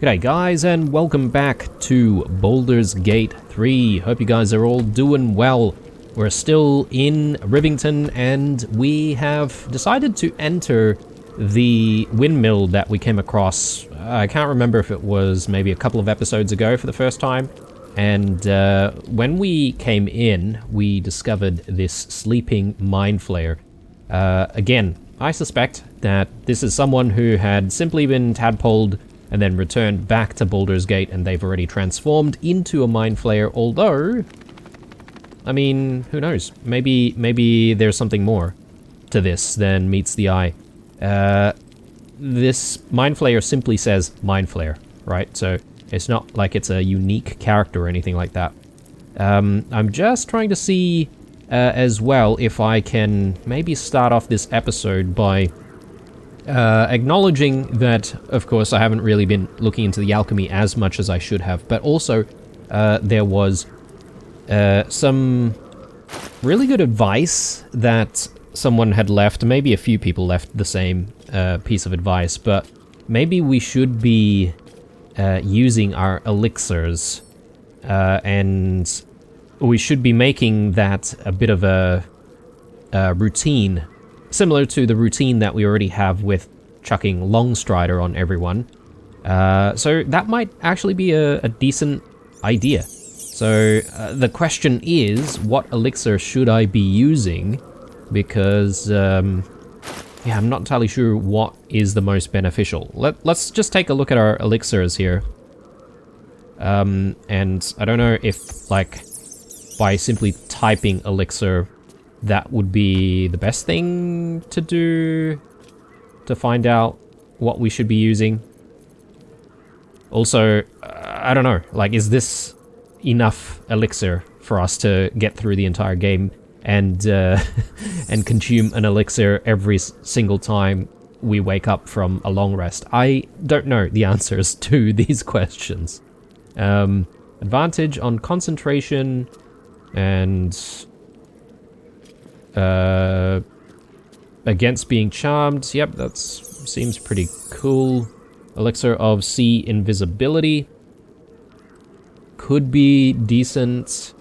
G'day guys, and welcome back to Baldur's Gate 3. Hope you guys are all doing well. We're still in Rivington and we have decided to enter the windmill that we came across. I can't remember if it was maybe a couple of episodes ago for the first time. And when we came in, we discovered this sleeping mind flayer. Again, I suspect that this is someone who had simply been tadpoled and then returned back to Baldur's Gate, and they've already transformed into a mind flayer, although, I mean, who knows? Maybe there's something more to this than meets the eye. This mind flayer simply says mind flayer, right? So it's not like it's a unique character or anything like that. I'm just trying to see as well if I can maybe start off this episode by acknowledging that, of course, I haven't really been looking into the alchemy as much as I should have, but also there was some really good advice that someone had left. Maybe a few people left the same piece of advice, but maybe we should be using our elixirs, and we should be making that a bit of a routine, similar to the routine that we already have with chucking Longstrider on everyone. So that might actually be a decent idea. So the question is, what elixir should I be using? Because, yeah, I'm not entirely sure what is the most beneficial. Let's just take a look at our elixirs here. And I don't know if, like, by simply typing elixir, that would be the best thing to do to find out what we should be using. Also, I don't know, like, is this enough elixir for us to get through the entire game and and consume an elixir every single time we wake up from a long rest? I don't know the answers to these questions. Advantage on concentration and against being charmed. Yep, that seems pretty cool. Elixir of Sea Invisibility could be decent.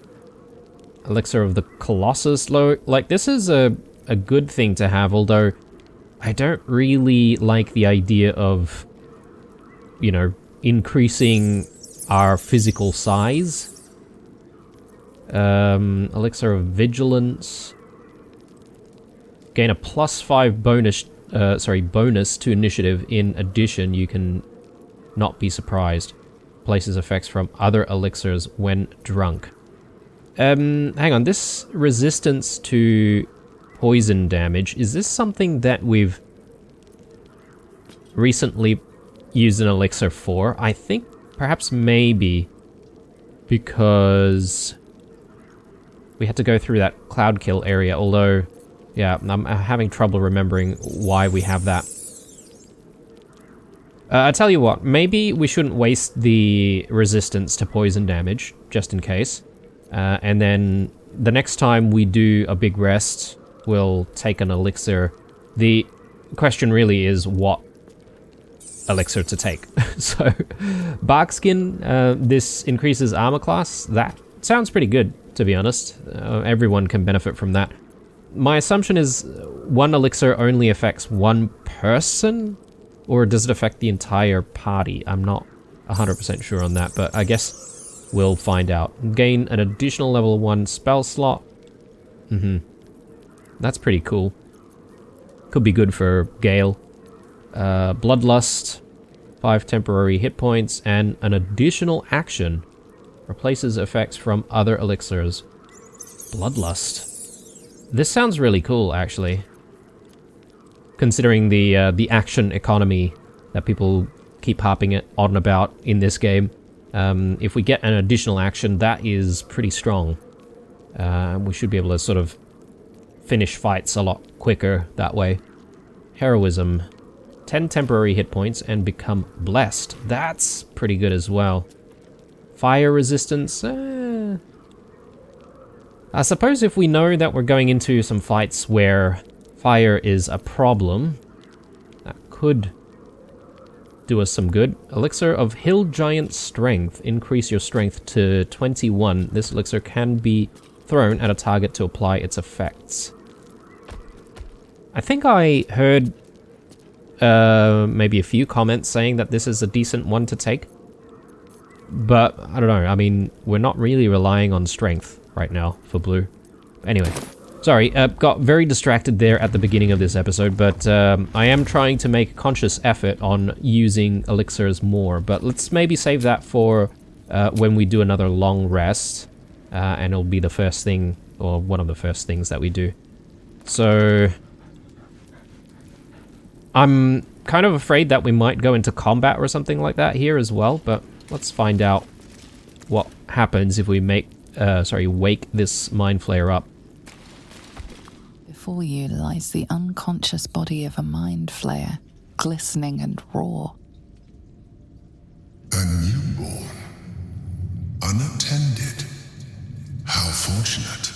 Elixir of the Colossus, like, this is a good thing to have, although I don't really like the idea of, you know, increasing our physical size. Elixir of Vigilance. Gain a +5 bonus to initiative. In addition, you can not be surprised. Places effects from other elixirs when drunk. Hang on, this resistance to poison damage, is this something that we've recently used an elixir for? I think perhaps maybe because we had to go through that cloud kill area, although, yeah, I'm having trouble remembering why we have that. I tell you what, maybe we shouldn't waste the resistance to poison damage, just in case. And then the next time we do a big rest, we'll take an elixir. The question really is what elixir to take. So, Barkskin, this increases armor class. That sounds pretty good, to be honest. Everyone can benefit from that. My assumption is one elixir only affects one person, or does it affect the entire party? I'm not 100% sure on that, but I guess we'll find out. Gain an additional level 1 spell slot. That's pretty cool. Could be good for Gale. Bloodlust, 5 temporary hit points, and an additional action. Replaces effects from other elixirs. Bloodlust. This sounds really cool, actually. Considering the action economy that people keep harping on about in this game. If we get an additional action, that is pretty strong. We should be able to sort of finish fights a lot quicker that way. Heroism. 10 temporary hit points and become blessed. That's pretty good as well. Fire resistance. I suppose if we know that we're going into some fights where fire is a problem, that could do us some good. Elixir of Hill Giant Strength. Increase your strength to 21. This elixir can be thrown at a target to apply its effects. I think I heard maybe a few comments saying that this is a decent one to take. But, I don't know, I mean, we're not really relying on strength right now for blue. Anyway, sorry, got very distracted there at the beginning of this episode, but I am trying to make a conscious effort on using elixirs more. But let's maybe save that for when we do another long rest, and it'll be the first thing, or one of the first things that we do. So, I'm kind of afraid that we might go into combat or something like that here as well, but let's find out what happens if we wake this Mind Flayer up. Before you lies the unconscious body of a Mind Flayer, glistening and raw. A newborn, unattended. How fortunate.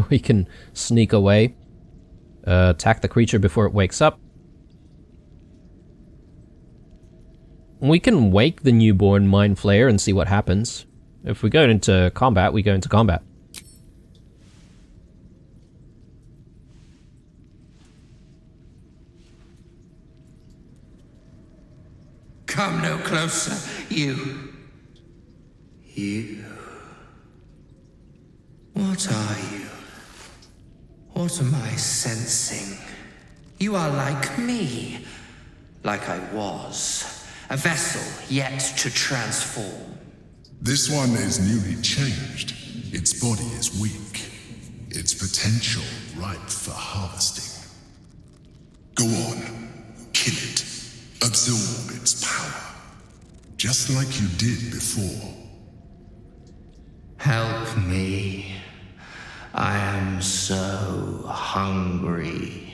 We can sneak away, attack the creature before it wakes up. We can wake the newborn Mind Flayer and see what happens. If we go into combat, we go into combat. Come no closer, you. You. What are you? What am I sensing? You are like me. Like I was. A vessel yet to transform. This one is newly changed. Its body is weak. Its potential ripe for harvesting. Go on. Kill it. Absorb its power. Just like you did before. Help me. I am so hungry.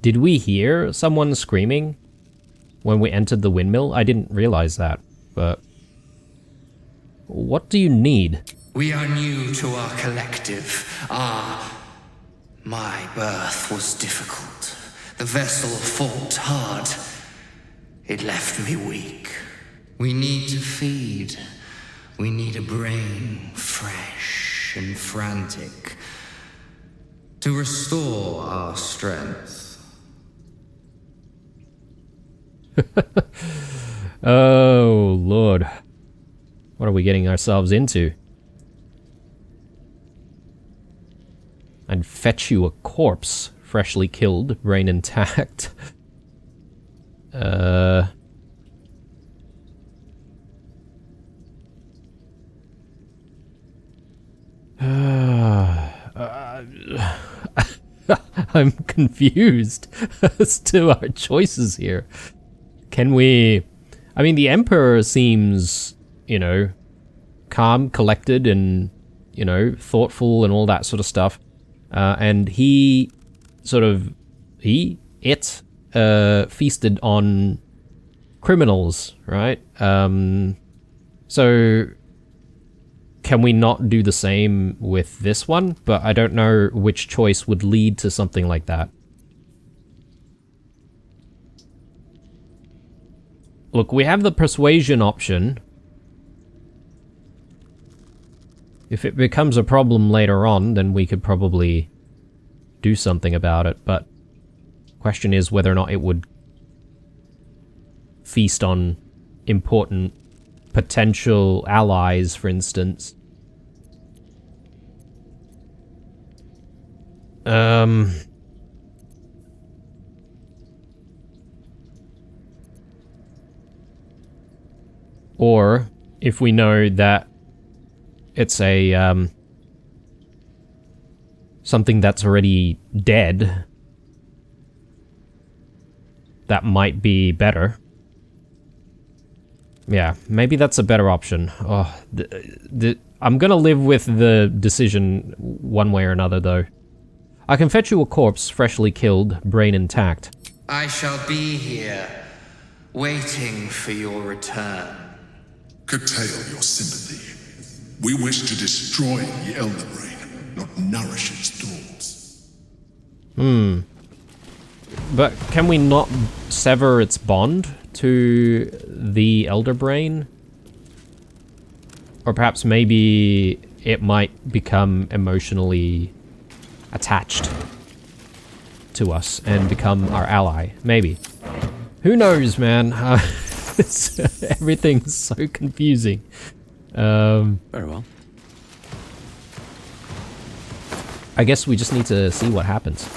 Did we hear someone screaming when we entered the windmill? I didn't realize that, but... What do you need? We are new to our collective. My birth was difficult. The vessel fought hard. It left me weak. We need to feed. We need a brain fresh and frantic to restore our strength. Oh, Lord. What are we getting ourselves into? I'd fetch you a corpse, freshly killed, brain intact. I'm confused as to our choices here. Can we... I mean, the Emperor seems, you know, calm, collected, and, you know, thoughtful and all that sort of stuff. And he feasted on criminals, right? So can we not do the same with this one? But I don't know which choice would lead to something like that. Look, we have the persuasion option. If it becomes a problem later on, then we could probably do something about it, but question is whether or not it would feast on important potential allies, for instance. Or if we know that it's a something that's already dead, that might be better. Yeah, maybe that's a better option. Oh, I'm gonna live with the decision one way or another, though. I can fetch you a corpse, freshly killed, brain intact. I shall be here, waiting for your return. curtail your sympathy. We wish to destroy the Elder Brain, not nourish its thoughts. But can we not sever its bond to the Elder Brain? Or perhaps maybe it might become emotionally attached to us and become our ally. Maybe. Who knows, man? Everything's so confusing. Very well. I guess we just need to see what happens.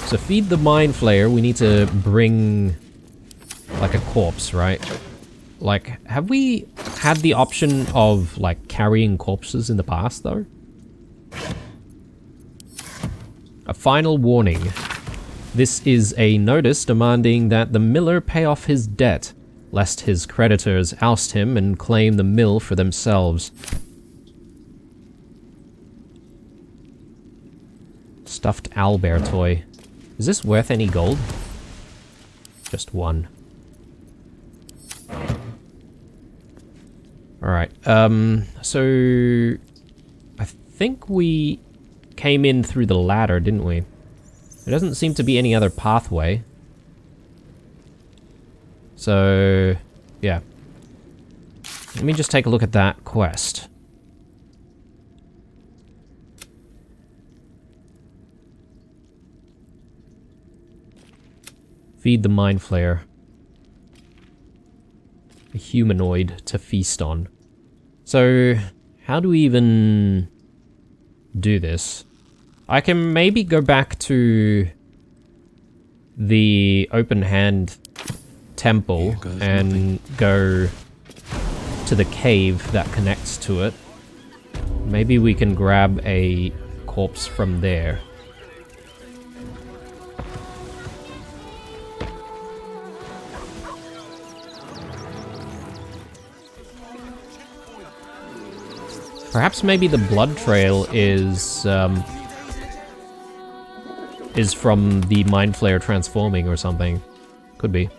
So feed the Mind Flayer, we need to bring like a corpse, right? Like, have we had the option of like carrying corpses in the past though? A final warning. This is a notice demanding that the miller pay off his debt, lest his creditors oust him and claim the mill for themselves. Stuffed owlbear toy. Is this worth any gold? Just one. Alright, so... I think we came in through the ladder, didn't we? There doesn't seem to be any other pathway. So... yeah. Let me just take a look at that quest. Feed the Mind Flayer. A humanoid to feast on. So, how do we even do this? I can maybe go back to the open hand temple and go to the cave that connects to it. Maybe we can grab a corpse from there. Perhaps maybe the blood trail is from the Mind Flayer transforming or something. Could be.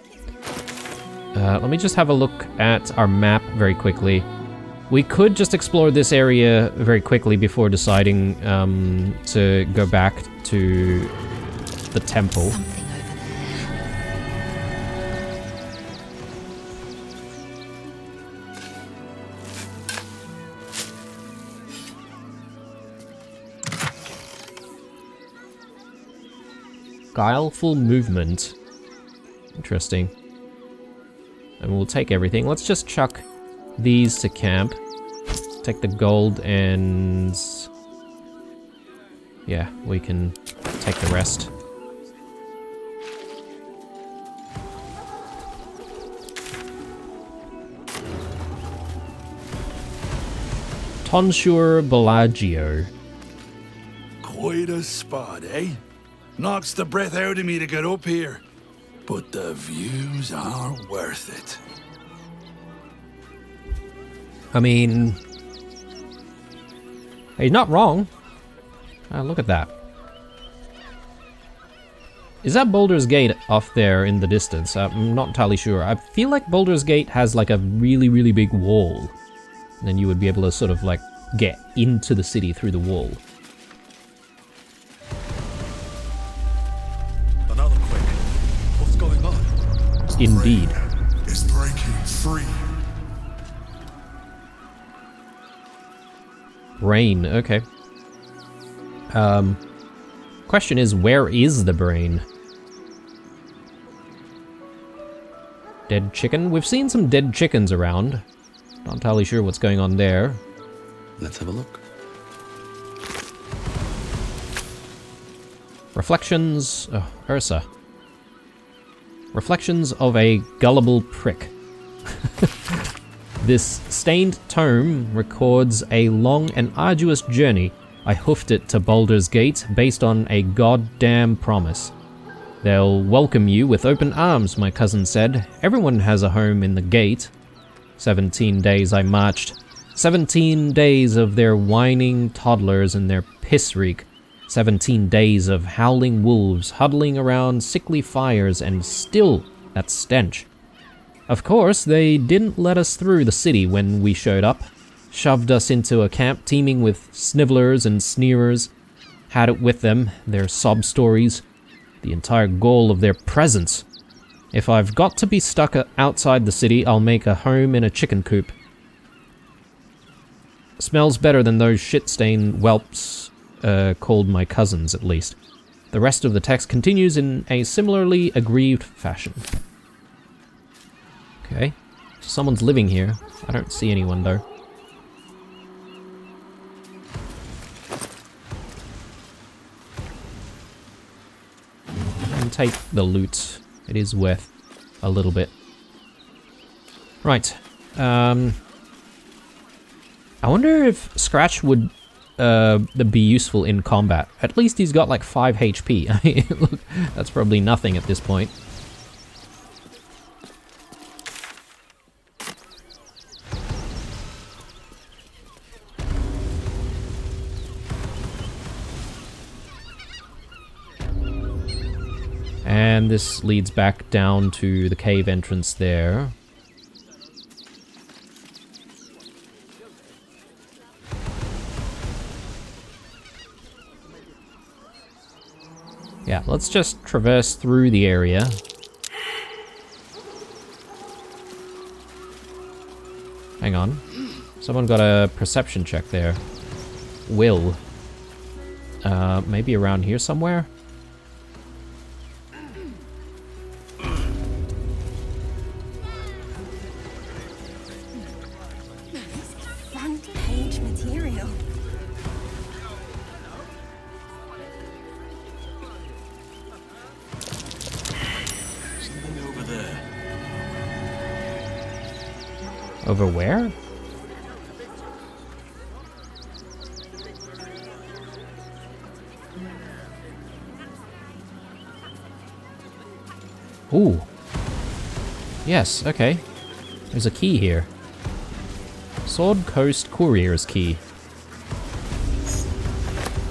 Let me just have a look at our map very quickly. We could just explore this area very quickly before deciding to go back to the temple. Guileful movement. Interesting. And we'll take everything. Let's just chuck these to camp. Take the gold and... yeah, we can take the rest. Tonsure Bellagio. Quite a spot, eh? Knocks the breath out of me to get up here. But the views are worth it. I mean... he's not wrong. Look at that. Is that Baldur's Gate off there in the distance? I'm not entirely sure. I feel like Baldur's Gate has like a really, really big wall. And then you would be able to sort of like get into the city through the wall. Another quick. What's going on? Indeed. It's breaking free. Brain, okay. Question is, where is the brain? Dead chicken? We've seen some dead chickens around. Not entirely sure what's going on there. Let's have a look. Reflections... oh, Ursa. Reflections of a gullible prick. This stained tome records a long and arduous journey. I hoofed it to Baldur's Gate based on a goddamn promise. They'll welcome you with open arms, my cousin said. Everyone has a home in the gate. 17 days I marched. 17 days of their whining toddlers and their piss reek. 17 days of howling wolves huddling around sickly fires and still that stench. Of course, they didn't let us through the city when we showed up. Shoved us into a camp teeming with snivelers and sneerers. Had it with them, their sob stories, the entire gall of their presence. If I've got to be stuck outside the city, I'll make a home in a chicken coop. Smells better than those shit-stained whelps called my cousins, at least. The rest of the text continues in a similarly aggrieved fashion. Okay. Someone's living here. I don't see anyone, though. And take the loot. It is worth a little bit. Right. I wonder if Scratch would be useful in combat. At least he's got like 5 HP. I mean, look, that's probably nothing at this point. And this leads back down to the cave entrance there. Yeah, let's just traverse through the area. Hang on. Someone got a perception check there. Will. Maybe around here somewhere? Front page material. Something over there. Over where? Ooh. Yes, okay. There's a key here. Sword Coast Courier's key.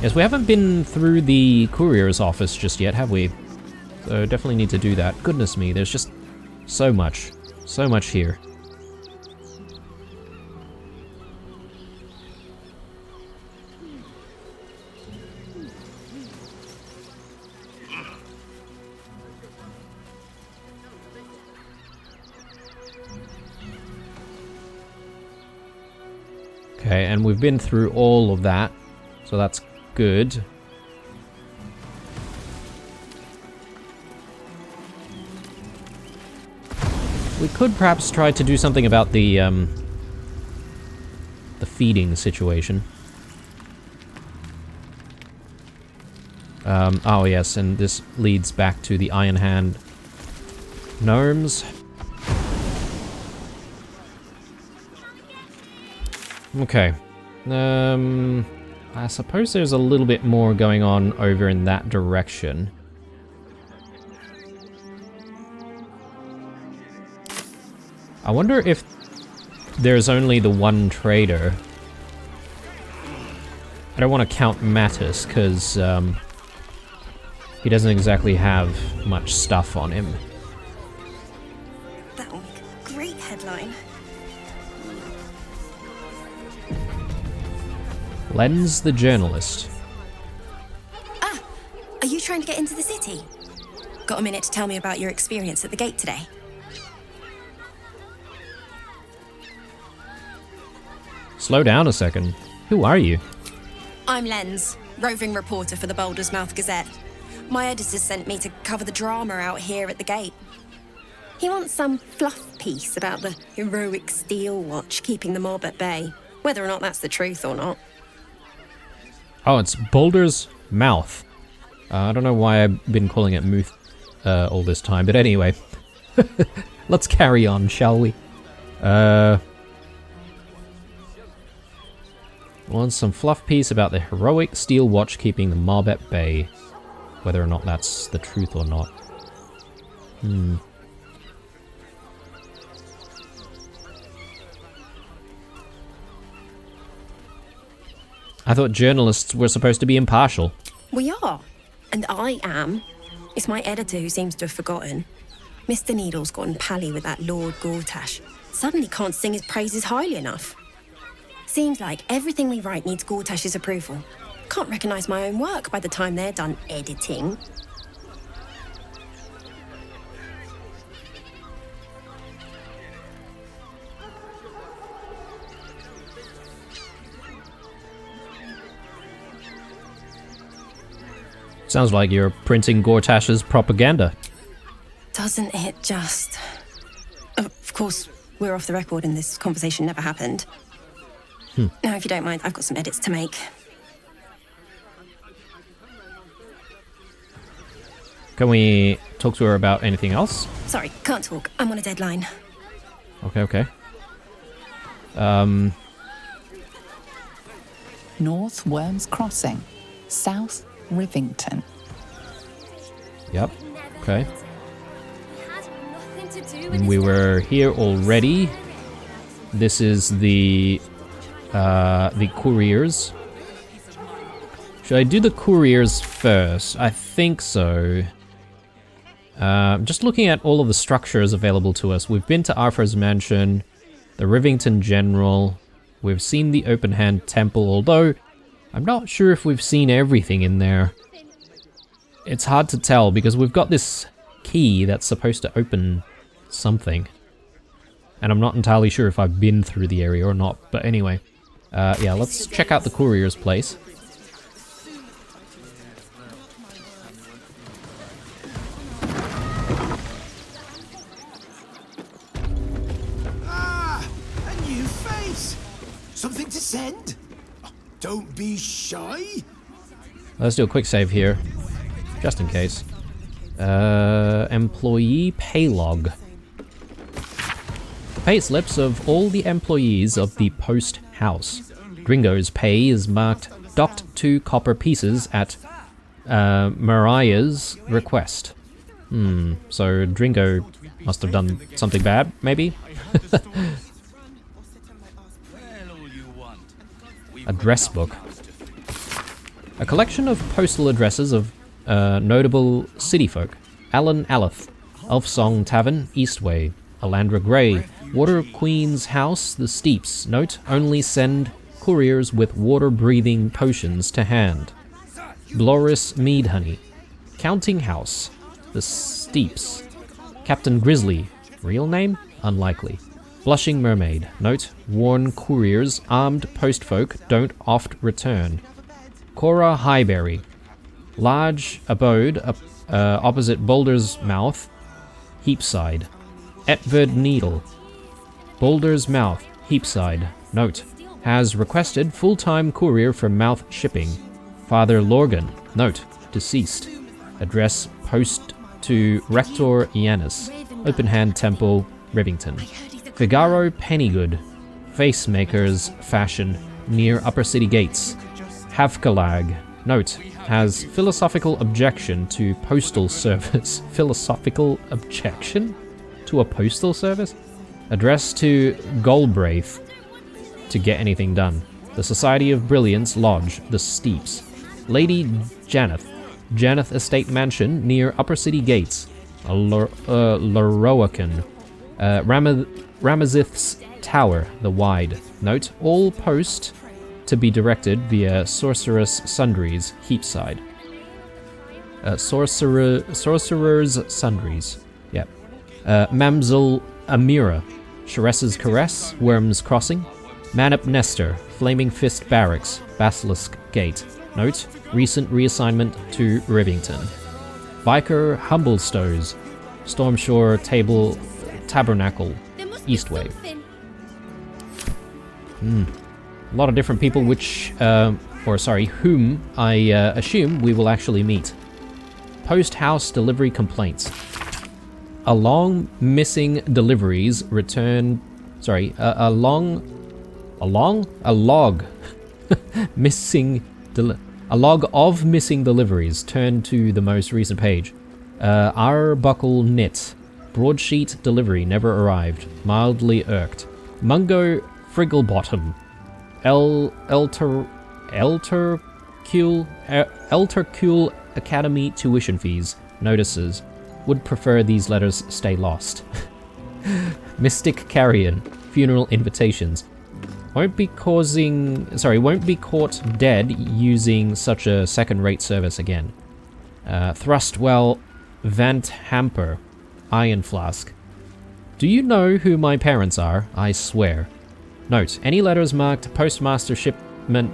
Yes, we haven't been through the courier's office just yet, have we? So definitely need to do that. Goodness me, there's just so much. So much here. Okay, and we've been through all of that, so that's good. We could perhaps try to do something about the feeding situation. Oh yes, and this leads back to the Iron Hand gnomes. Okay. I suppose there's a little bit more going on over in that direction. I wonder if there's only the one trader. I don't want to count Mattis, because he doesn't exactly have much stuff on him. That will make a great headline. Lens the journalist. Ah! Are you trying to get into the city? Got a minute to tell me about your experience at the gate today? Slow down a second. Who are you? I'm Lens, roving reporter for the Baldur's Mouth Gazette. My editor sent me to cover the drama out here at the gate. He wants some fluff piece about the heroic steel watch keeping the mob at bay, whether or not that's the truth or not. Oh, it's Baldur's Mouth. I don't know why I've been calling it Muth all this time, but anyway. Let's carry on, shall we? Want some fluff piece about the heroic steel watch keeping the mob at bay. Whether or not that's the truth or not. I thought journalists were supposed to be impartial. We are, and I am. It's my editor who seems to have forgotten. Mr. Needle's gone pally with that Lord Gortash. Suddenly can't sing his praises highly enough. Seems like everything we write needs Gortash's approval. Can't recognise my own work by the time they're done editing. Sounds like you're printing Gortash's propaganda. Doesn't it just... Of course, we're off the record and this conversation never happened. Now, if you don't mind, I've got some edits to make. Can we talk to her about anything else? Sorry, can't talk. I'm on a deadline. Okay. North Worms Crossing, South Rivington. Yep. Okay. We were here already. This is the couriers. Should I do the couriers first? I think so. Just looking at all of the structures available to us. We've been to Arthur's Mansion, the Rivington General. We've seen the Open Hand Temple, although I'm not sure if we've seen everything in there. It's hard to tell because we've got this key that's supposed to open something. And I'm not entirely sure if I've been through the area or not. But anyway, yeah, let's check out the courier's place. Ah, a new face. Something to send? Don't be shy. Let's do a quick save here, just in case. Employee pay log. Pay slips of all the employees of the Post House. Gringo's pay is marked docked 2 copper pieces at Mariah's request. So Dringo must have done something bad, maybe? Address book. A collection of postal addresses of notable city folk. Alan Aleth, Elfsong Tavern, Eastway. Alandra Grey, Water Queen's House, The Steeps. Note, only send couriers with water-breathing potions to hand. Bloris Mead Honey. Counting House, The Steeps. Captain Grizzly, real name? Unlikely. Blushing Mermaid. Note, warn couriers, armed postfolk don't oft return. Cora Highberry. Large abode opposite Baldur's Mouth, Heapside. Etverd Needle. Baldur's Mouth, Heapside. Note, has requested full-time courier for Mouth Shipping. Father Lorgan. Note, deceased. Address post to Rector Yanis. Open Hand Temple, Rivington. Figaro Pennygood. Facemakers Fashion, near Upper City Gates. Havkalag. Note, has philosophical objection to postal service. Philosophical objection? To a postal service? Address to Galbraith to get anything done. The Society of Brilliance Lodge, The Steeps. Lady Janeth. Janeth Estate Mansion near Upper City Gates. Loroakan. Ramazith's Tower, The Wide. Note, all post to be directed via Sorceress Sundries, Heapside. Sorcerer's Sundries. Yep. Mamzel Amira, Sharess's Caress, Worms Crossing. Manup Nestor, Flaming Fist Barracks, Basilisk Gate. Note, recent reassignment to Rivington. Vicar Humblestows, Stormshore Tabernacle, Eastway. A lot of different people whom I assume we will actually meet. Post-house delivery complaints. A log missing deliveries returned. A log of missing deliveries turned to the most recent page. Arbuckle Knit. Broadsheet delivery never arrived. Mildly irked. Mungo Frigglebottom. Eltercule Academy tuition fees. Notices. would prefer these letters stay lost. Mystic Carrion, funeral invitations. Won't be caught dead using such a second-rate service again. Thrustwell Vant Hamper, Iron Flask. Do you know who my parents are? I swear. Note, any letters marked Postmaster Shipment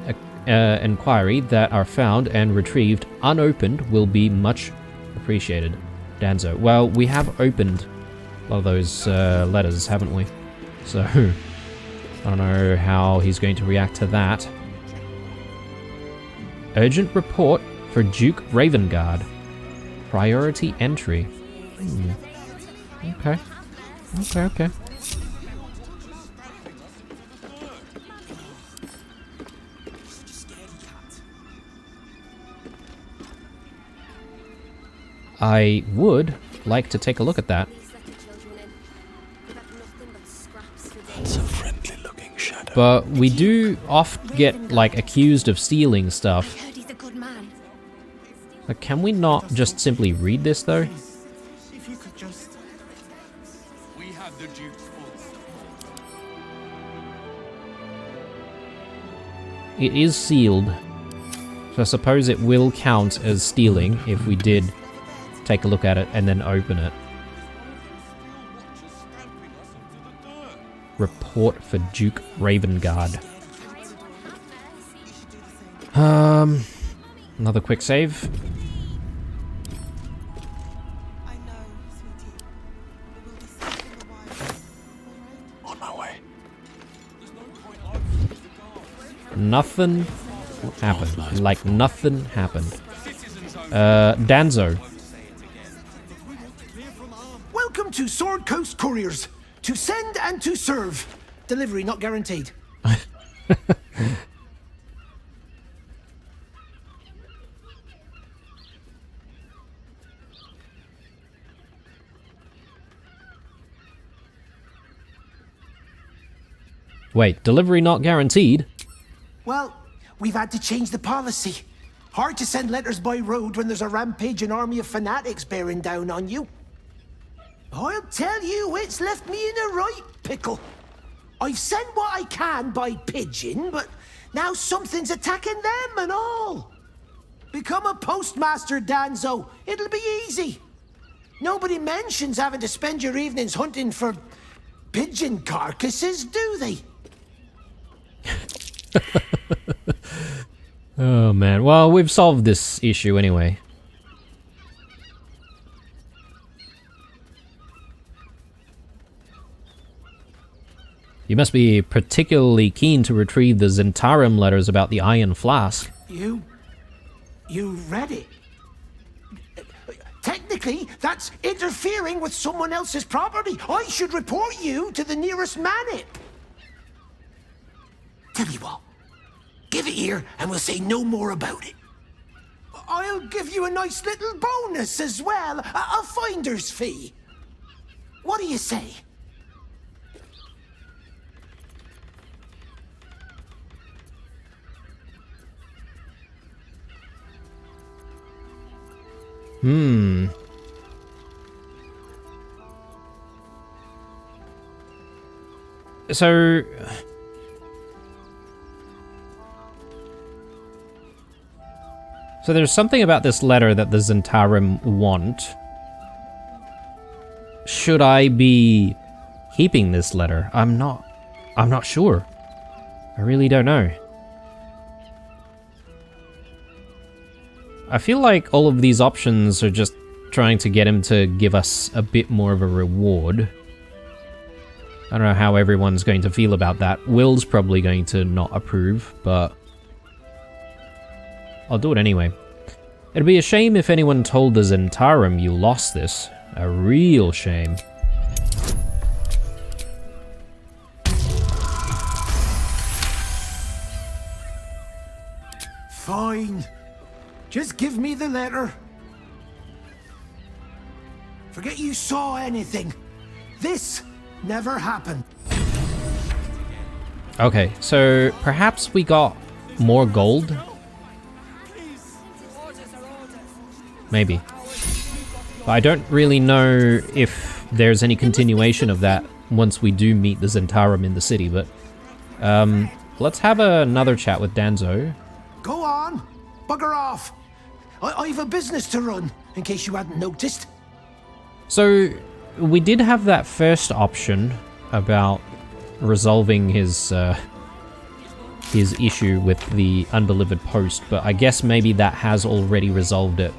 Inquiry that are found and retrieved unopened will be much appreciated. Danzo. Well, we have opened a lot of those letters, haven't we? So, I don't know how he's going to react to that. Urgent report for Duke Ravengard. Priority entry. Okay. Okay. I would like to take a look at that. That's a friendly looking shadow. But we do often get, like, accused of stealing stuff. Like, can we not just simply read this, though? If you could just... We have the Duke's It is sealed. So I suppose it will count as stealing if we did take a look at it and then open it. Report for Duke Ravengard. Another quick save. On my way. Nothing happened. Like nothing happened. Danzo. Welcome to Sword Coast Couriers. To send and to serve. Delivery not guaranteed. Wait, delivery not guaranteed? Well, we've had to change the policy. Hard to send letters by road when there's a rampaging army of fanatics bearing down on you. I'll tell you, it's left me in a right pickle. I've sent what I can by pigeon, but now something's attacking them and all. Become a postmaster, Danzo. It'll be easy. Nobody mentions having to spend your evenings hunting for pigeon carcasses, do they? Oh man, well, we've solved this issue anyway. You must be particularly keen to retrieve the Zentarum letters about the Iron Flask. You read it? Technically, that's interfering with someone else's property. I should report you to the nearest manip. Tell you what, give it here and we'll say no more about it. I'll give you a nice little bonus as well, a finder's fee. What do you say? So there's something about this letter that the Zentarum want. Should I be keeping this letter? I'm not sure. I really don't know. I feel like all of these options are just trying to get him to give us a bit more of a reward. I don't know how everyone's going to feel about that. Will's probably going to not approve, but I'll do it anyway. It'd be a shame if anyone told the Zentarum you lost this. A real shame. Fine. Just give me the letter. Forget you saw anything. This never happened. Okay, so perhaps we got more gold? Maybe. But I don't really know if there's any continuation of that once we do meet the Zentarum in the city, but let's have another chat with Danzo. Go on, bugger off. I've a business to run, in case you hadn't noticed. So, we did have that first option about resolving his issue with the undelivered post, but I guess maybe that has already resolved it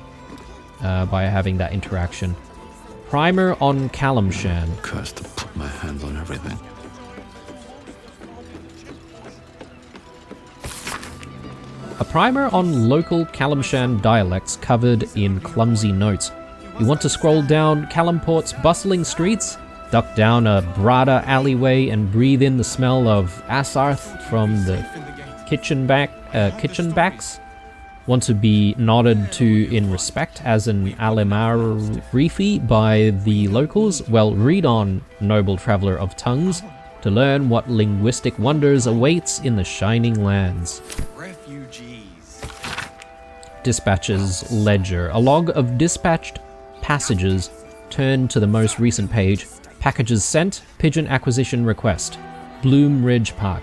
by having that interaction. Primer on Kalimshan. Cursed to put my hands on everything. A primer on local Kalimshan dialects covered in clumsy notes. You want to scroll down Kalimport's bustling streets? Duck down a Brada alleyway and breathe in the smell of Asarth from the kitchen backs? Want to be nodded to in respect as an Alimarifi by the locals? Well, read on, noble traveller of tongues, to learn what linguistic wonders awaits in the shining lands. Refugees. Dispatches ledger. A log of dispatched passages. Turn to the most recent page. Packages sent. Pigeon acquisition request. Bloom Ridge Park.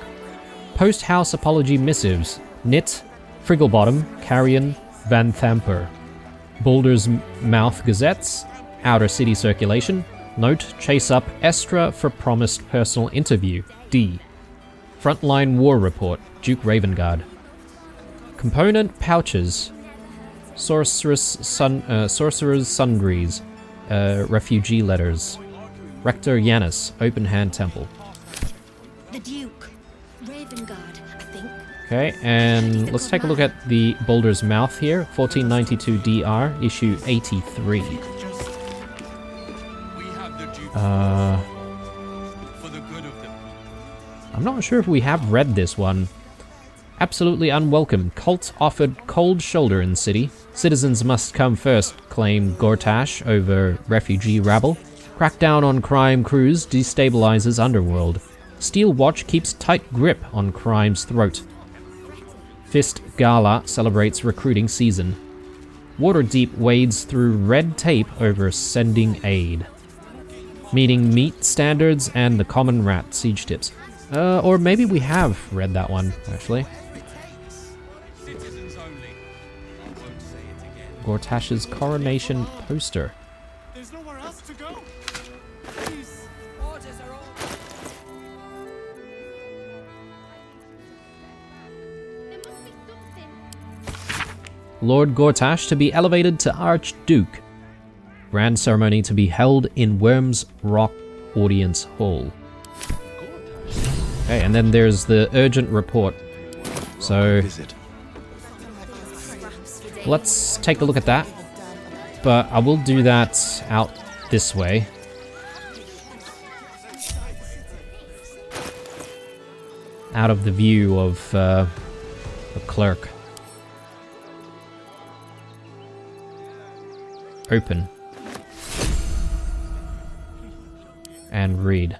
Post house apology missives. Knit. Frigglebottom. Carrion. Van Thamper. Baldur's Mouth Gazettes. Outer City Circulation. Note, chase up Estra for promised personal interview. D. Frontline War Report. Duke Ravengard. Component pouches. Sorcerer's Sundries. Refugee letters. Rector Yanis. Open Hand Temple. The Duke. Ravengard, I think. Okay, and let's take a look at the Baldur's Mouth here. 1492 DR, issue 83. I'm not sure if we have read this one. Absolutely unwelcome. Cult offered cold shoulder in city. Citizens must come first, claim Gortash over refugee rabble. Crackdown on crime crews destabilizes underworld. Steel Watch keeps tight grip on crime's throat. Fist Gala celebrates recruiting season. Waterdeep wades through red tape over sending aid. Meeting meat standards and the common rat siege tips. Or maybe we have read that one, actually. Gortash's coronation poster. There's nowhere else to go. Please. Orders are all. Lord Gortash to be elevated to Archduke. Grand ceremony to be held in Worms Rock Audience Hall. Okay, and then there's the urgent report. So let's take a look at that. But I will do that out this way. Out of the view of the clerk. Open. And read.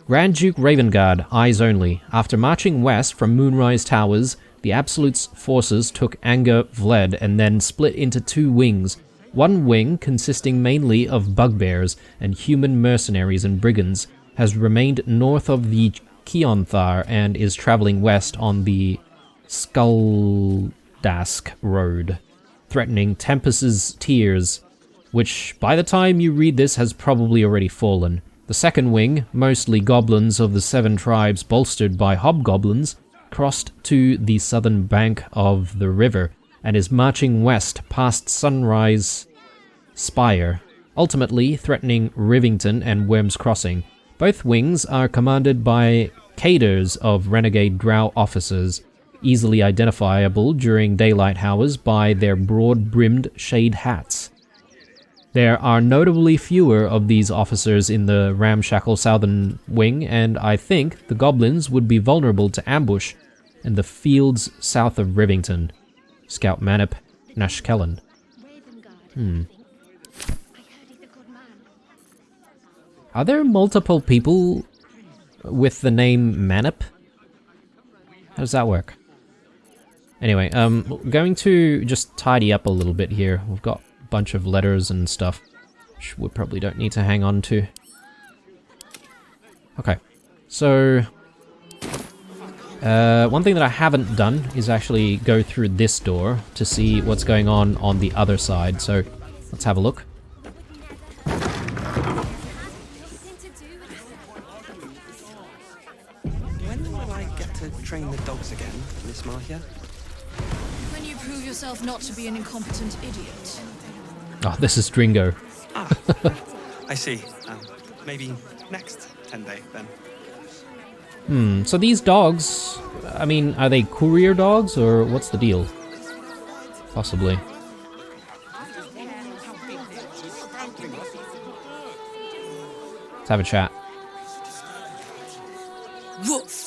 Grand Duke Ravengard, eyes only. After marching west from Moonrise Towers, the Absolute's forces took Anger Vled and then split into two wings. One wing, consisting mainly of bugbears and human mercenaries and brigands, has remained north of the Keonthar and is traveling west on the Skuldask Road, threatening Tempest's Tears, which by the time you read this has probably already fallen. The second wing, mostly goblins of the seven tribes bolstered by hobgoblins, crossed to the southern bank of the river and is marching west past Sunrise Spire, ultimately threatening Rivington and Worms Crossing. Both wings are commanded by cadres of renegade drow officers, easily identifiable during daylight hours by their broad-brimmed shade hats. There are notably fewer of these officers in the ramshackle southern wing, and I think the goblins would be vulnerable to ambush in the fields south of Rivington. Scout Manip Nashkellan. Are there multiple people with the name Manip? How does that work? Anyway, going to just tidy up a little bit here. We've got bunch of letters and stuff, which we probably don't need to hang on to. Okay, so one thing that I haven't done is actually go through this door to see what's going on the other side, so let's have a look. When will I get to train the dogs again, Miss Marcia? When you prove yourself not to be an incompetent idiot. Oh, this is Dringo. Ah, I see. Maybe next 10 day then. So these dogs, I mean, are they courier dogs or what's the deal? Possibly. Let's have a chat. Woof!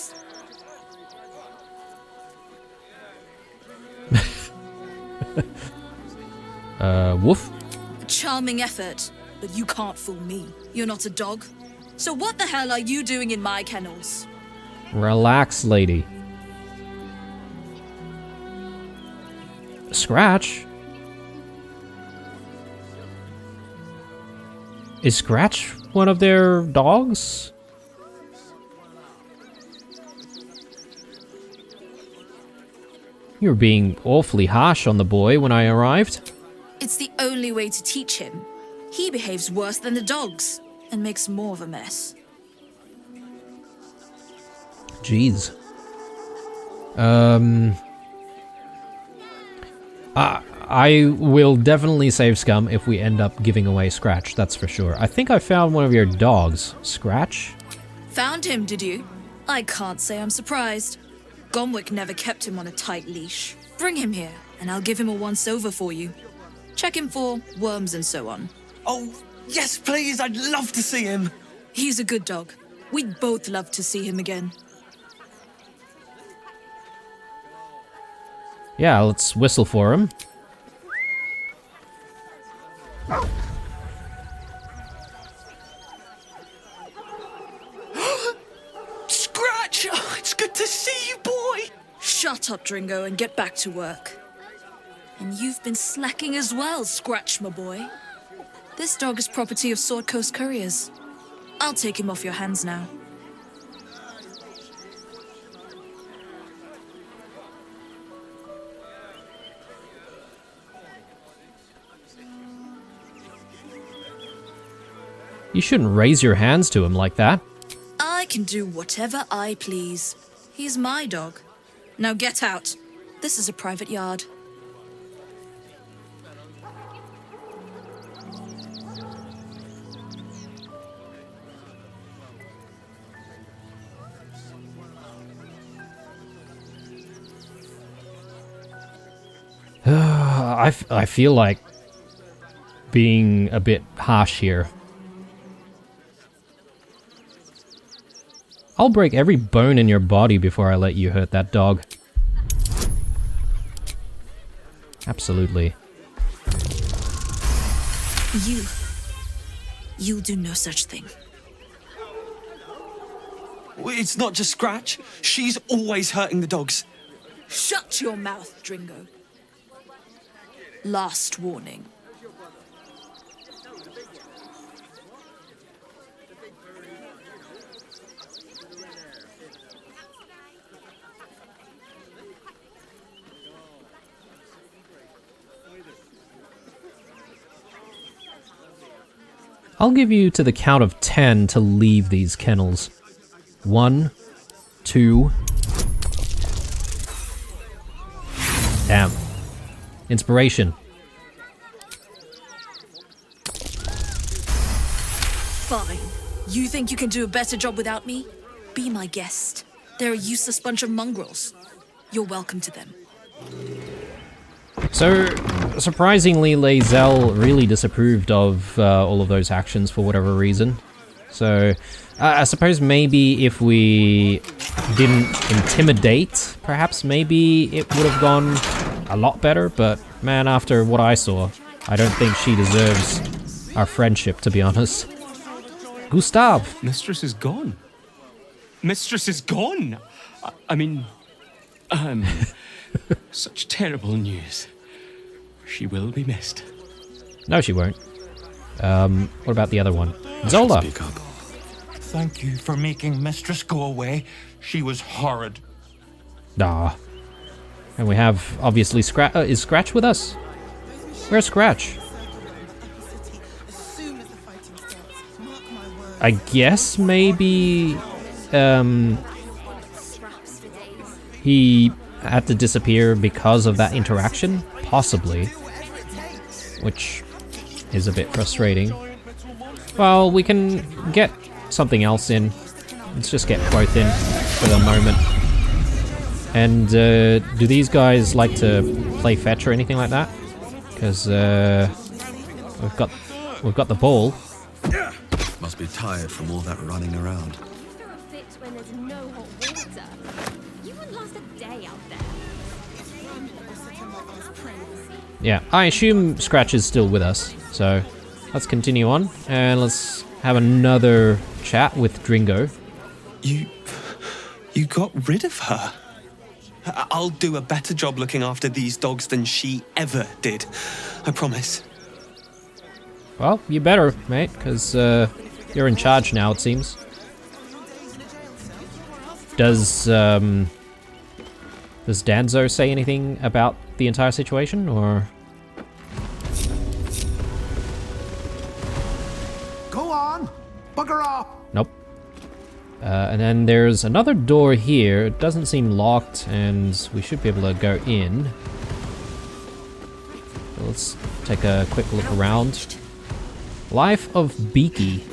Woof? Charming effort, but you can't fool me. You're not a dog. So what the hell are you doing in my kennels? Relax, lady. Scratch? Is Scratch one of their dogs? You were being awfully harsh on the boy when I arrived. It's the only way to teach him. He behaves worse than the dogs and makes more of a mess. Jeez. I will definitely save Scum if we end up giving away Scratch, that's for sure. I think I found one of your dogs. Scratch? Found him, did you? I can't say I'm surprised. Gomwick never kept him on a tight leash. Bring him here, and I'll give him a once-over for you. Check him for worms and so on. Oh, yes, please. I'd love to see him. He's a good dog. We'd both love to see him again. Yeah, let's whistle for him. Scratch! Oh, it's good to see you, boy! Shut up, Dringo, and get back to work. And you've been slacking as well, Scratch, my boy. This dog is property of Sword Coast Couriers. I'll take him off your hands now. You shouldn't raise your hands to him like that. I can do whatever I please. He's my dog. Now get out. This is a private yard. I feel like being a bit harsh here. I'll break every bone in your body before I let you hurt that dog. Absolutely. You'll do no such thing. It's not just Scratch. She's always hurting the dogs. Shut your mouth, Dringo. Last warning. I'll give you to the count of 10 to leave these kennels. 1, 2... Damn. Inspiration. Fine. You think you can do a better job without me? Be my guest. They're a useless bunch of mongrels. You're welcome to them. So, surprisingly, Lae'zel really disapproved of all of those actions for whatever reason. So, I suppose maybe if we didn't intimidate, perhaps maybe it would have gone a lot better, but man, after what I saw, I don't think she deserves our friendship, to be honest. Gustav! Mistress is gone. Mistress is gone! I mean... such terrible news. She will be missed. No, she won't. What about the other one? Zola! Speak up. Thank you for making Mistress go away. She was horrid. Nah. And we have, obviously, is Scratch with us? Where's Scratch? I guess maybe... he had to disappear because of that interaction? Possibly. Which is a bit frustrating. Well, we can get something else in. Let's just get both in for the moment. And do these guys like to play fetch or anything like that? Because we've got the ball. Must be tired from all that running around. Yeah, I assume Scratch is still with us, so let's continue on and let's have another chat with Dringo. You got rid of her? I'll do a better job looking after these dogs than she ever did. I promise. Well, you better, mate, because you're in charge now, it seems. Does Danzo say anything about the entire situation, or...? Go on! Bugger off! Nope. And then there's another door here. It doesn't seem locked, and we should be able to go in. So let's take a quick look around. Life of Beaky.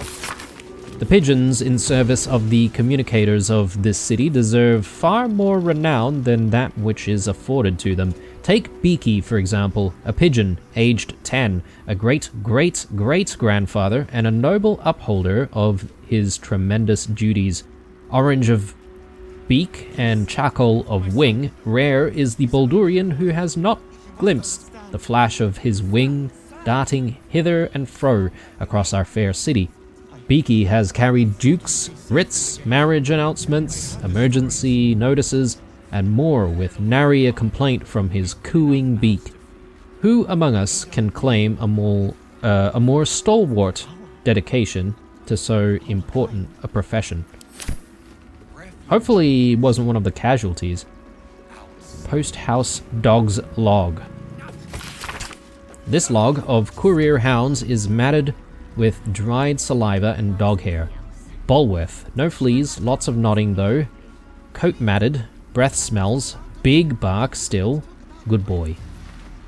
The pigeons in service of the communicators of this city deserve far more renown than that which is afforded to them. Take Beaky, for example, a pigeon, aged 10, a great-great-great-grandfather, and a noble upholder of his tremendous duties. Orange of beak and charcoal of wing, rare is the Baldurian who has not glimpsed the flash of his wing darting hither and fro across our fair city. Beaky has carried dukes, writs, marriage announcements, emergency notices, and more with nary a complaint from his cooing beak. Who among us can claim a more stalwart dedication to so important a profession? Hopefully he wasn't one of the casualties. Post House Dog's Log. This log of courier hounds is matted with dried saliva and dog hair. Bulworth, no fleas, lots of nodding though. Coat matted, breath smells, big bark still, good boy.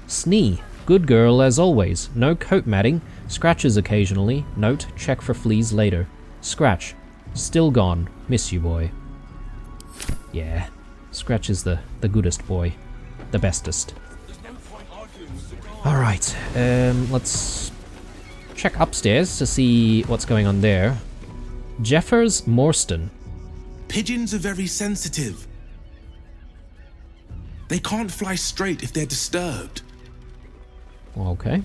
Snee, good girl as always, no coat matting, scratches occasionally, note, check for fleas later. Scratch, still gone, miss you boy. Yeah, Scratch is the goodest boy, the bestest. Alright, let's check upstairs to see what's going on there. Jeffers Morstan. Pigeons are very sensitive. They can't fly straight if they're disturbed. Okay.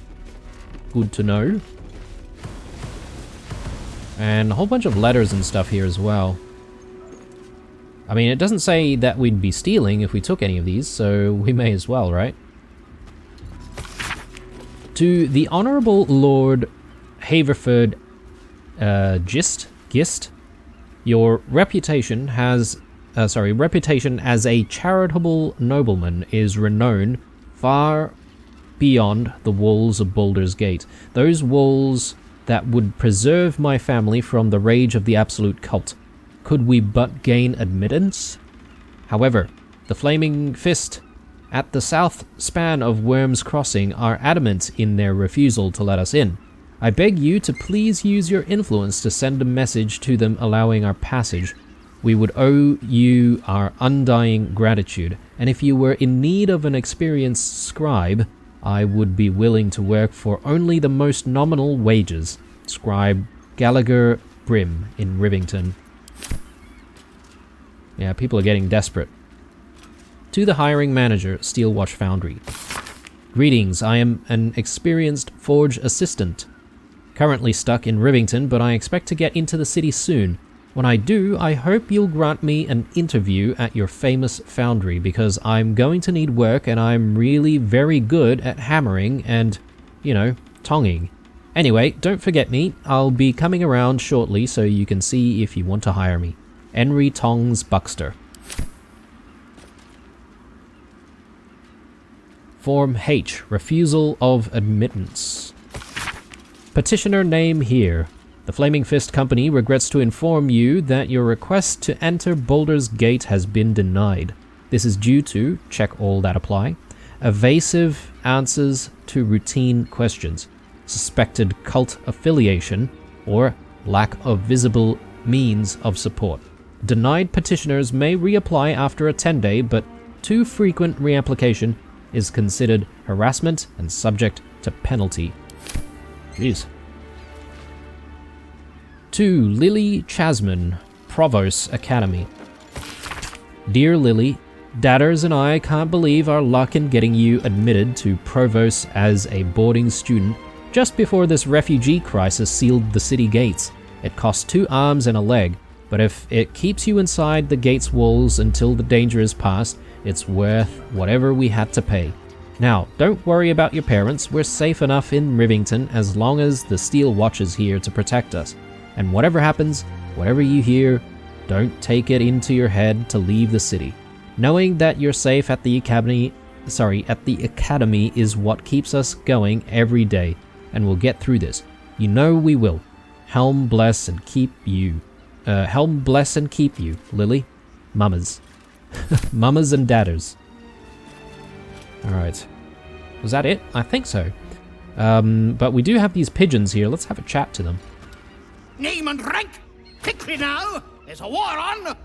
Good to know. And a whole bunch of letters and stuff here as well. I mean, it doesn't say that we'd be stealing if we took any of these, so we may as well, right? To the Honourable Lord Haverford Gist, your reputation as a charitable nobleman is renowned far beyond the walls of Baldur's Gate. Those walls that would preserve my family from the rage of the absolute cult. Could we but gain admittance? However, the Flaming Fist at the south span of Worm's Crossing are adamant in their refusal to let us in. I beg you to please use your influence to send a message to them allowing our passage. We would owe you our undying gratitude, and if you were in need of an experienced scribe, I would be willing to work for only the most nominal wages. Scribe Gallagher Brim in Rivington. Yeah, people are getting desperate. To the hiring manager, Steelwatch Foundry. Greetings, I am an experienced forge assistant. Currently stuck in Rivington, but I expect to get into the city soon. When I do, I hope you'll grant me an interview at your famous foundry, because I'm going to need work and I'm really very good at hammering and, you know, Tonging. Anyway, don't forget me. I'll be coming around shortly so you can see if you want to hire me. Henry Tongs Buxter. Form H. Refusal of admittance. Petitioner name here. The Flaming Fist Company regrets to inform you that your request to enter Baldur's Gate has been denied. This is due to, check all that apply, evasive answers to routine questions, suspected cult affiliation, or lack of visible means of support. Denied petitioners may reapply after a 10-day, but too frequent reapplication is considered harassment and subject to penalty. Jeez. To Lily Chasman, Provost Academy. Dear Lily, Dadders and I can't believe our luck in getting you admitted to Provost as a boarding student just before this refugee crisis sealed the city gates. It costs 2 arms and a leg, but if it keeps you inside the gate's walls until the danger is past, it's worth whatever we had to pay. Now, don't worry about your parents. We're safe enough in Rivington as long as the Steel Watch is here to protect us. And whatever happens, whatever you hear, don't take it into your head to leave the city. Knowing that you're safe at the academy is what keeps us going every day, and we'll get through this. You know we will. Helm bless and keep you. Lily. Mamas. Mamas and dadders. Alright. Was that it? I think so. But we do have these pigeons here. Let's have a chat to them. Name and rank! Quickly now! There's a war on!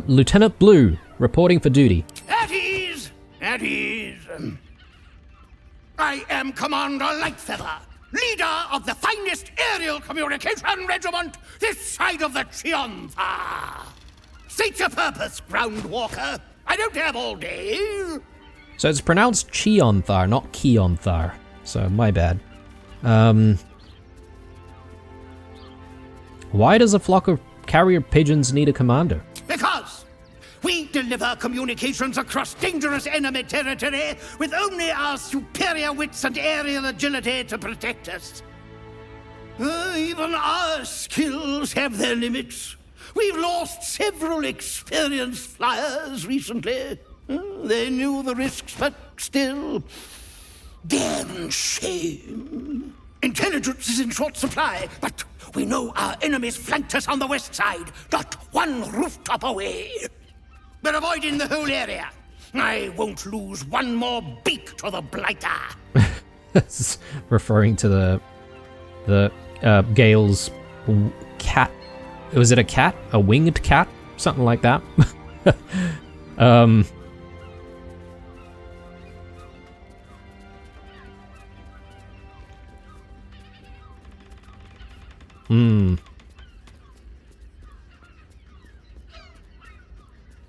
Lieutenant Blue, reporting for duty. At ease! At ease! I am Commander Lightfeather, leader of the finest aerial communication regiment this side of the Chionthar. State your purpose, Groundwalker. I don't have all day. So it's pronounced Chionthar, not Keonthar. So, my bad. Why does a flock of carrier pigeons need a commander? Because we deliver communications across dangerous enemy territory with only our superior wits and aerial agility to protect us. Even our skills have their limits. We've lost several experienced flyers recently. They knew the risks, but still, damn shame. Intelligence is in short supply, but we know our enemies flanked us on the west side, not one rooftop away. We're avoiding the whole area. I won't lose one more beak to the blighter. Referring to the Gale's cat. Was it a cat? A winged cat? Something like that.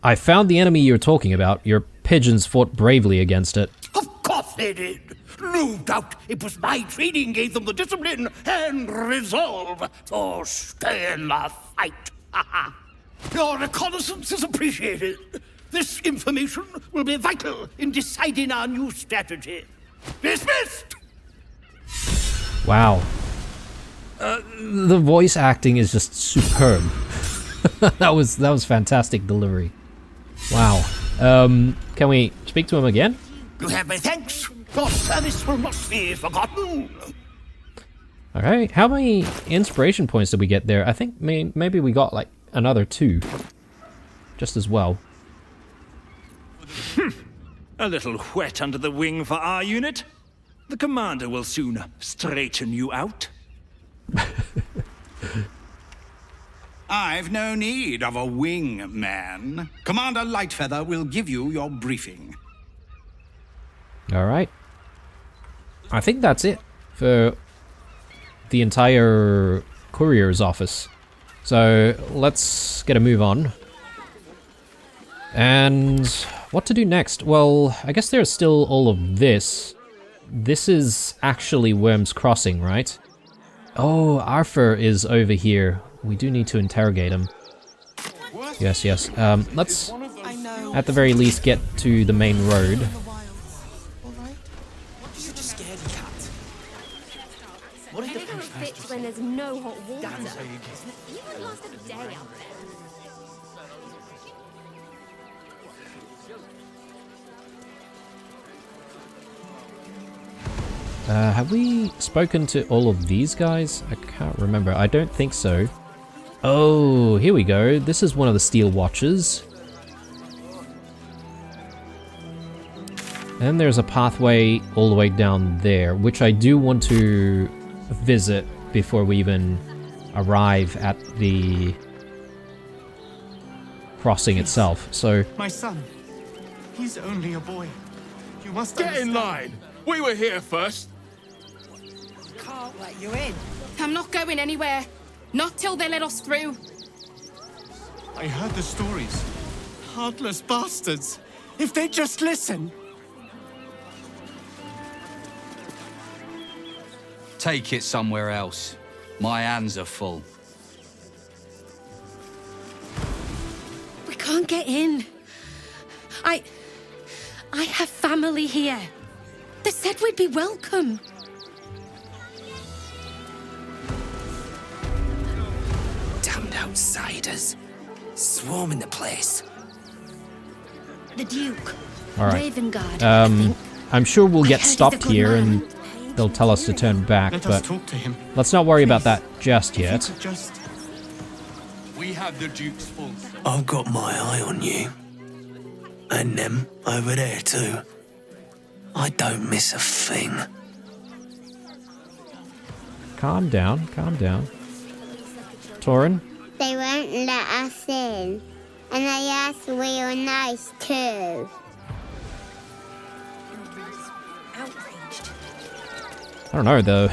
I found the enemy you're talking about. Your pigeons fought bravely against it. Of course they did. No doubt it was my training gave them the discipline and resolve to stay in the fight. Your reconnaissance is appreciated. This information will be vital in deciding our new strategy. Dismissed! Wow. The voice acting is just superb. that was fantastic delivery. Wow. Can we speak to him again? You have my thanks. Your service will not be forgotten. Okay, how many inspiration points did we get there? I think maybe we got like another 2. Just as well. A little wet under the wing for our unit. The commander will soon straighten you out. I've no need of a wing man. Commander Lightfeather will give you your briefing. Alright. I think that's it for the entire courier's office. So let's get a move on. And what to do next? Well, I guess there's still all of this. This is actually Worm's Crossing, right? Oh, Arthur is over here. We do need to interrogate him. Yes. Let's... I know at the very least, get to the main road. What is the fit when there's no hot water? You wouldn't last a day out there. Have we spoken to all of these guys? I can't remember. I don't think so. Oh, here we go. This is one of the steel watches. And there's a pathway all the way down there, which I do want to visit before we even arrive at the crossing itself. So, My son, he's only a boy. You must Get in understand. line! We were here first. Can't let you in. I'm not going anywhere. Not till they let us through. I heard the stories. Heartless bastards. If they'd just listen. Take it somewhere else. My hands are full. We can't get in. I have family here. They said we'd be welcome. Damned outsiders. Swarming the place. The Duke. all right. Ravengard. I'm sure we'll get heard he's a stopped good here man. and they'll tell us to turn back, Let us but talk to him. let's not worry about that just If you yet. could just... We have the Duke's full. I've got my eye on you. And them over there too. I don't miss a thing. Calm down, calm down. Torin? They won't let us in. And they asked we were nice too. Outraged. I don't know,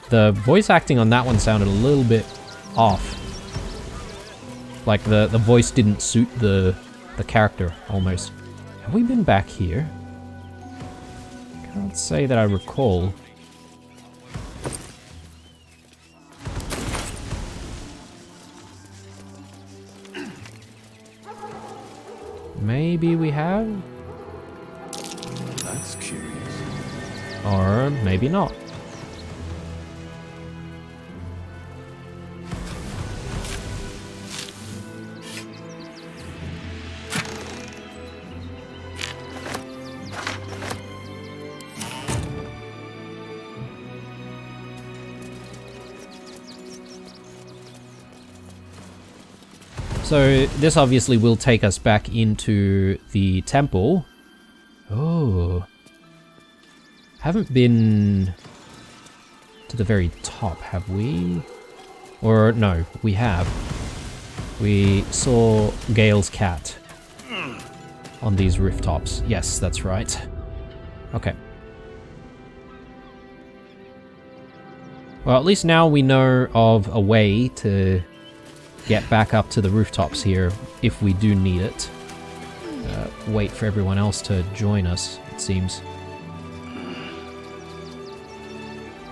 the voice acting on that one sounded a little bit off. Like the voice didn't suit the character, almost. Have we been back here? Can't say that I recall. Maybe we have? That's curious. Or maybe not. So this obviously will take us back into the temple. Oh. Haven't been to the very top, have we? Or no, we have. We saw Gale's cat on these rooftops. Yes, that's right. Okay. Well, at least now we know of a way to get back up to the rooftops here if we do need it. Wait for everyone else to join us, it seems.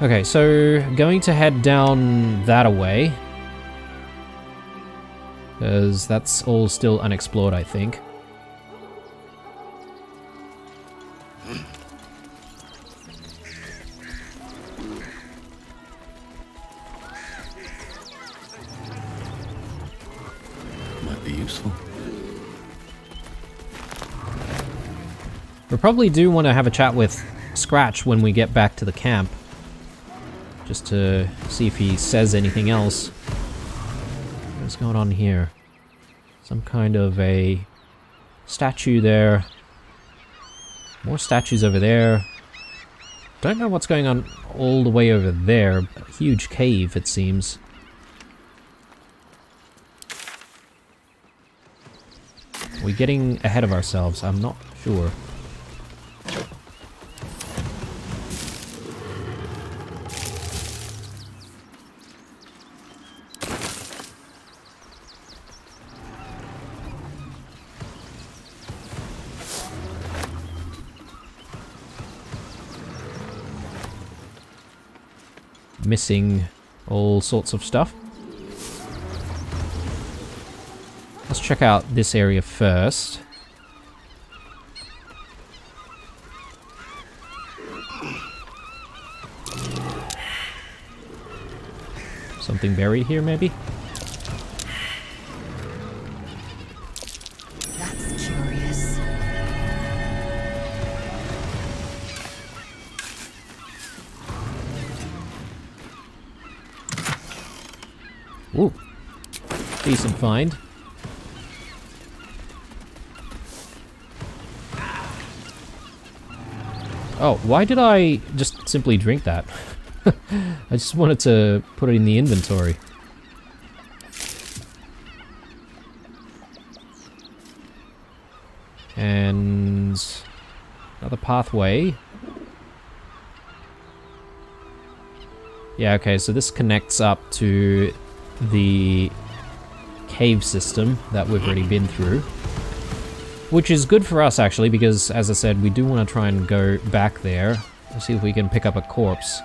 Okay, so going to head down that way, because that's all still unexplored, I think. Might be useful. We probably do want to have a chat with Scratch when we get back to the camp. Just to see if he says anything else. What's going on here? Some kind of a statue there. More statues over there. Don't know what's going on all the way over there. A huge cave, it seems. We're getting ahead of ourselves. I'm not sure. Missing all sorts of stuff. Let's check out this area first. Something buried here, maybe? That's curious. Ooh. Decent find. Oh, why did I just simply drink that? I just wanted to put it in the inventory. And another pathway. Yeah, okay, so this connects up to the cave system that we've already been through. Which is good for us, actually, because, as I said, we do want to try and go back there. Let's see if we can pick up a corpse.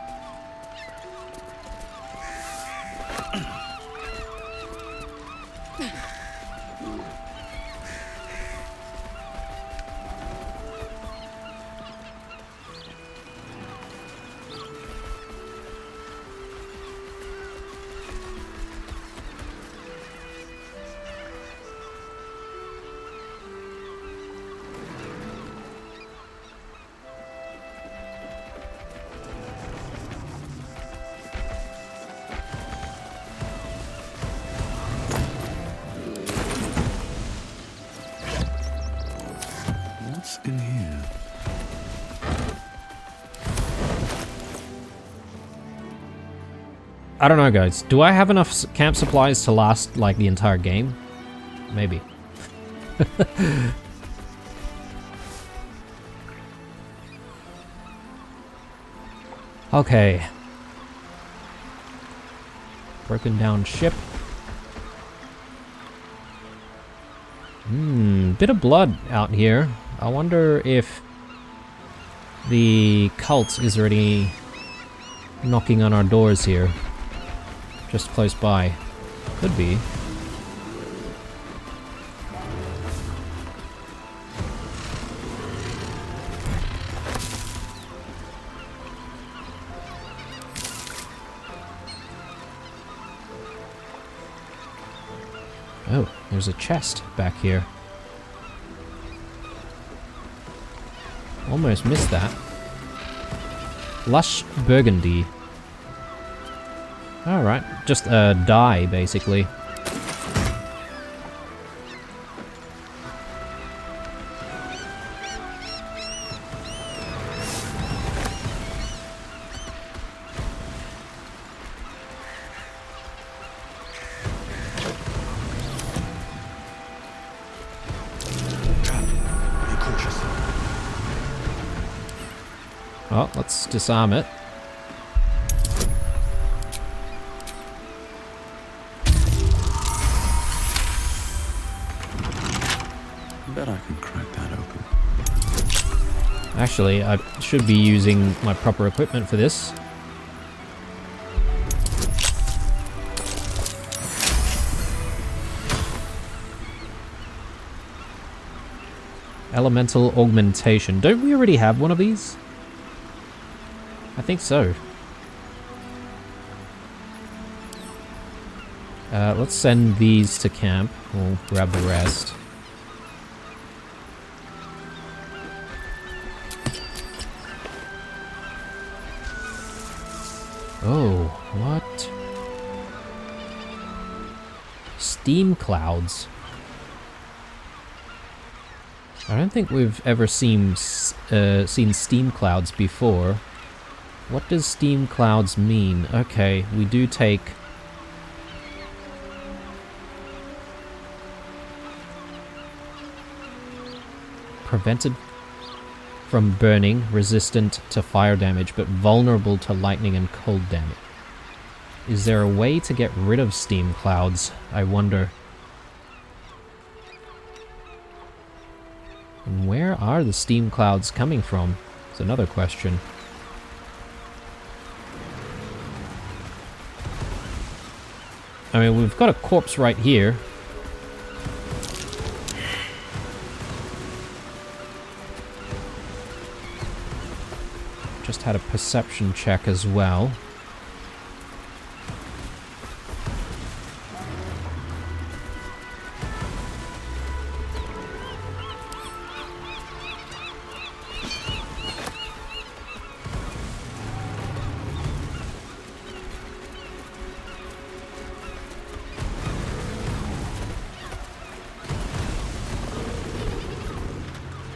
What's in here? I don't know, guys. Do I have enough camp supplies to last, like, the entire game? Maybe. Okay. Broken down ship. Bit of blood out here. I wonder if the cult is already knocking on our doors here. Just close by. Could be. Oh, there's a chest back here. Almost missed that. Lush burgundy. Alright, just a dye, basically. Well, let's disarm it. I bet I can crack that open. Actually, I should be using my proper equipment for this. Elemental augmentation. Don't we already have one of these? I think so. Let's send these to camp. We'll grab the rest. Oh, what? Steam clouds. I don't think we've ever seen steam clouds before. What does steam clouds mean? Okay, we do take... Prevented from burning, resistant to fire damage, but vulnerable to lightning and cold damage. Is there a way to get rid of steam clouds? I wonder. And where are the steam clouds coming from? It's another question. I mean, we've got a corpse right here. Just had a perception check as well.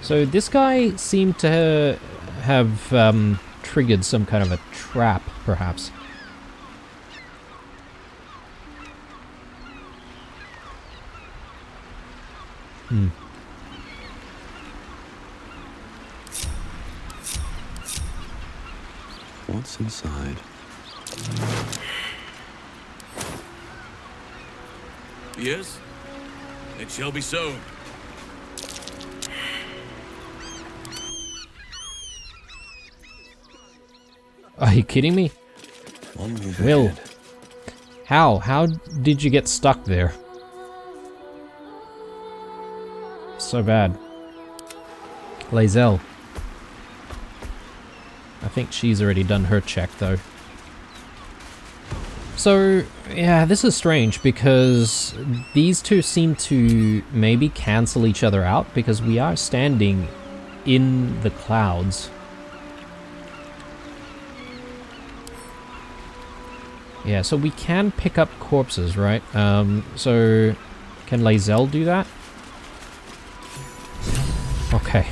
So this guy seemed to have triggered some kind of a trap, perhaps. Hmm. What's inside? Yes? It shall be so. Are you kidding me? Will, how did you get stuck there? So bad. Lae'zel. I think she's already done her check though. So, yeah, this is strange because these two seem to maybe cancel each other out because we are standing in the clouds. Yeah, so we can pick up corpses, right? So can Lae'zel do that? Okay.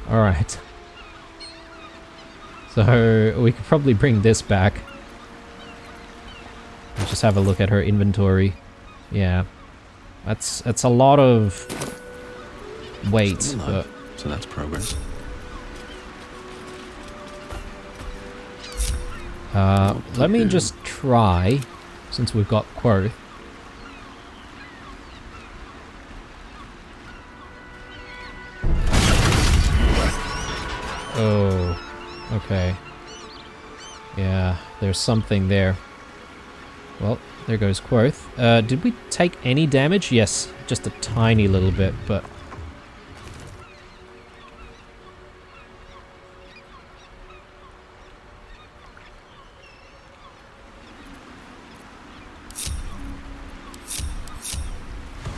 Alright. So we could probably bring this back. Let's just have a look at her inventory. Yeah. That's a lot of weight, but so that's progress. Let me just try, since we've got Quoth. Oh, okay. Yeah, there's something there. Well, there goes Quoth. Did we take any damage? Yes, just a tiny little bit, but...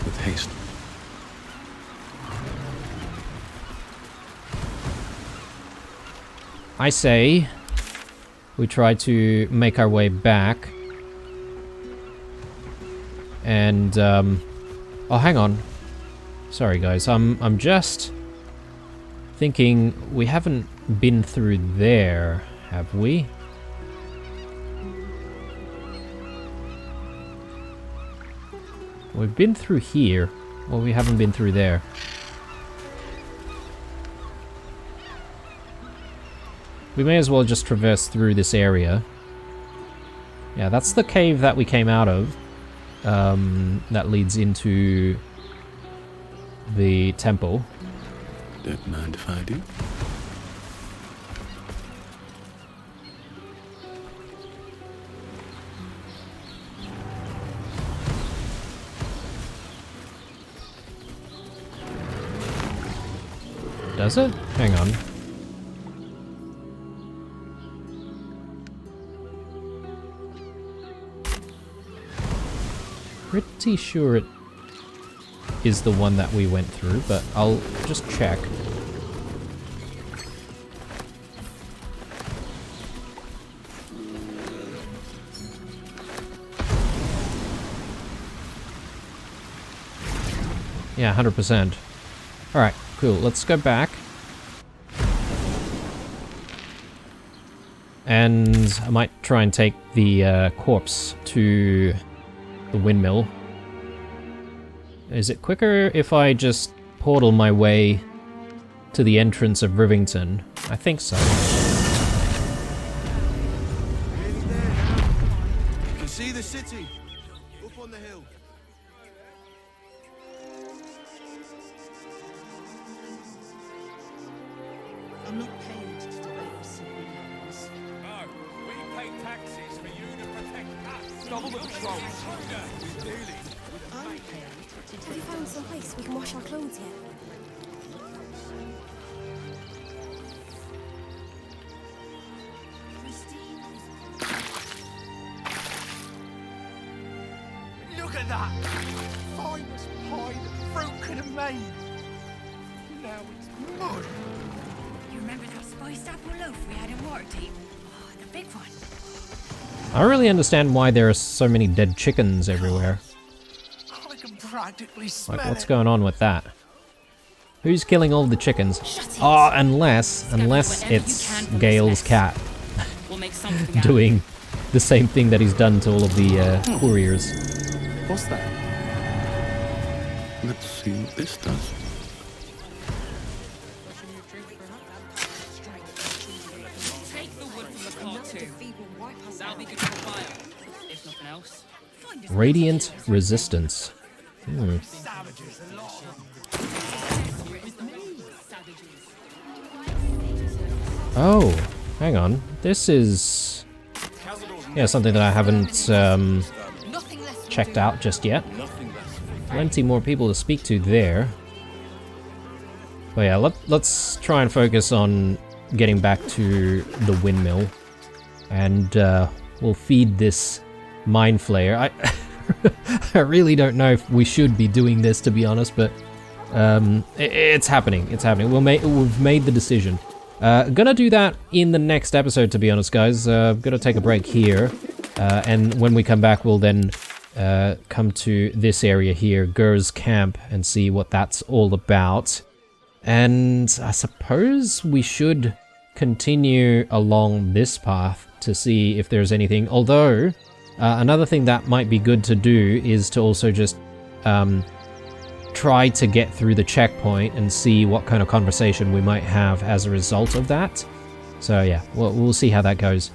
With haste. I say we try to make our way back. And, oh, hang on. Sorry, guys. I'm just thinking we haven't been through there, have we? We've been through here. Well, we haven't been through there. We may as well just traverse through this area. Yeah, that's the cave that we came out of. That leads into the temple. Don't mind if I do. Does it? Hang on. Pretty sure it is the one that we went through, but I'll just check. Yeah, 100%. Alright, cool. Let's go back. And I might try and take the corpse to the windmill. Is it quicker if I just portal my way to the entrance of Rivington? I think so. You can see the city up on the hill. I'm not paid to debate with civilians. No, we pay taxes for you to protect us. Double the patrols. I'm paid to Have you found some place we can wash our clothes yet? Look at that! Finest pie that fruit could have made. Now it's mud. You remember that spiced apple loaf we had in Waterdeep? Oh, the big one. I don't really understand why there are so many dead chickens everywhere. I can pray practically smell Like, what's it. going on with that? Who's killing all the chickens? Oh, unless it's Gale's cat doing the same thing that he's done to all of the couriers. What's that? Let's see what this does. Take the wood from the car too. That'll be good for fire. If nothing else. Radiant resistance. Oh, hang on. This is... yeah, something that I haven't checked out just yet. Plenty more people to speak to there. But yeah, let's try and focus on getting back to the windmill. And we'll feed this mind flayer. I really don't know if we should be doing this, to be honest, but it's happening. It's happening. We've made the decision. Gonna do that in the next episode, to be honest, guys. Gonna take a break here, and when we come back, we'll then come to this area here, Gur's camp, and see what that's all about. And I suppose we should continue along this path to see if there's anything. Although, another thing that might be good to do is to also just try to get through the checkpoint and see what kind of conversation we might have as a result of that. So yeah, we'll see how that goes.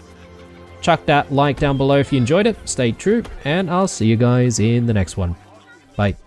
Chuck that like down below if you enjoyed it, stay true, and I'll see you guys in the next one. Bye.